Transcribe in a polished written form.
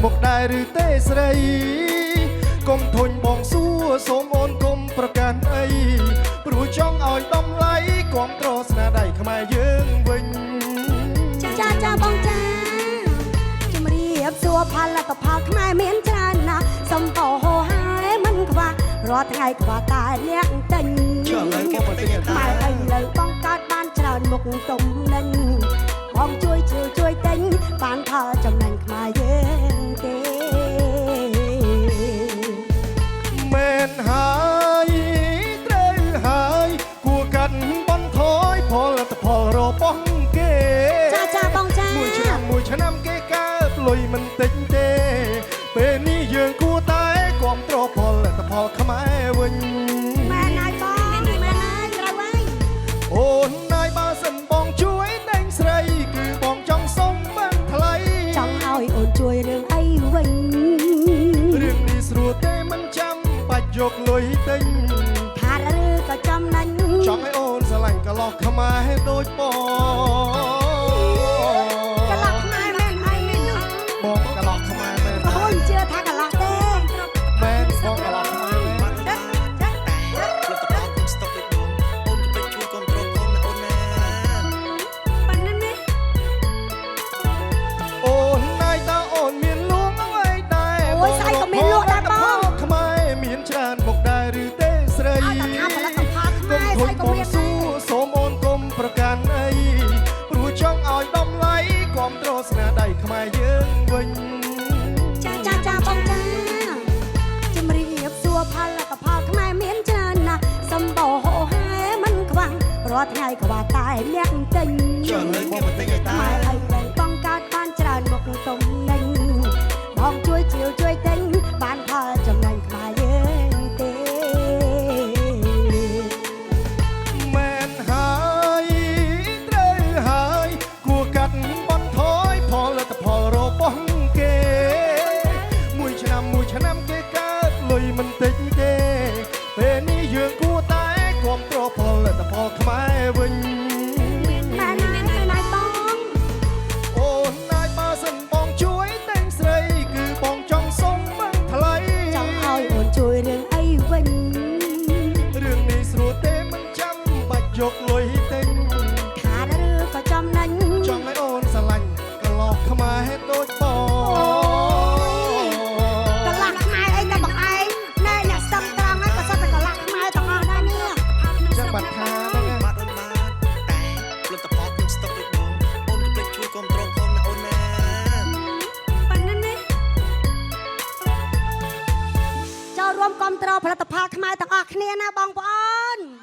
មុខដែរឬទេស្រីកុំធុញបងសួរសូមអូនកុំប្រកាន់អីព្រោះចង់ឲ្យតម្លៃគាំទ្រស្នាដៃខ្មែរយើងវិញចាបងចាជំរាបសួរផលិតផលខ្មែរមានច្រើនណាស់សំបោហោហើយមិនខ្វះរាល់ថ្ងៃខ្វះតែអ្នកទិញខ្មែរឥឡូវបងកើតបានច្រើនមុខទុំនឹងបងជួយទិញបានផលចំណេញខ្មែរយើងទេមែនហើយត្រូវហើយគួរកាត់បន្ថយផលិតផលរបស់គេចាបងចាមួយឆ្នាំគេកើតលុយមិនតិចទេពេលនេះយើងគួរតែគាំទ្រផលិតផលខ្មែរវិញមែនហើយបងមែនហើយត្រូវហើយអូនណាយបើសិនបងជួយតែងស្រីគឺបងចង់សុំបានថ្លៃចង់ឲ្យអូនជួយរឿងអីវិញរឿងនេះស្រួលទេមិនចាំបាច់យកលុយទិញថាឬក៏ចំណេញចង់ឲ្យអូនស្រឡាញ់កន្លោះខ្មែរដូចបងកន្លោះខ្មែរមែនហើយបងកន្លោះខ្មែរមែនអូនជឿថាកន្លោះទេមែនបងកន្លោះខ្មែរមែនអូនណាយតើអូនមានលួងអ្វីដែរអូយស្អីក៏មានលក់ដែរបងខ្មែរមានច្រើនមុខដែរឬទេស្រីថាផលិតផលខ្មែរស្អីក៏មានសូមអូនកុំប្រកាន់អីព្រោះចង់ឲ្យតម្លៃគាំទ្រស្នាដៃខ្មែរយើងវិញចាបងចាជំរាបសួរផលិតផលខ្មែរមានច្រើនណាស់សម្បូរហូរហែមិនខ្វះរាល់ថ្ងៃខ្វះតែអ្នកទិញចូលលើបងបន្តិចឲ្យតាខ្មែរឲ្យបងកើតបានច្រើនមុខទុំនឹងបងជួយទិញបានផលចំណេញខ្មែរយើងទេមែនហើយត្រូវហើយគួរកាត់បន្ថយផលិតផលរបស់គេមួយឆ្នាំគេកើតលុយមិនតិចទេពេលនេះយើងគួរតែគាំទ្រផលិតផលខ្មែរវិញមែនហើយបងអូនណាយបើសិនបងជួយតែងស្រីគឺបងចង់សុំបានថ្លៃចង់ឲ្យអូនជួយរឿងអីវិញរឿងនេះស្រួលទេមិនចាំបាច់យកលុយទិញថាឬក៏ចំណេញចង់ឲ្យអូនស្រឡាញ់កន្លោះខ្មែរដូចបងកន្លោះខ្មែរអីតែបងឯងណែអ្នកស្ដាប់ត្រង់ហើយក៏សិតតែកន្លោះខ្មែរទាំងអស់ដែរនេះចាំបាត់ថាហ្នឹងបាទអូនបាទតែផលិតផលខ្ញុំស្តុកដូចបងអូនក៏ភ្លេចជួយគ្រប់គ្រងផងណាអូនណាប៉ណ្ណឹងនេះចូលរួមគ្រប់គ្រងផលិតផលខ្មែរទាំងអស់គ្នាណាបងប្អូន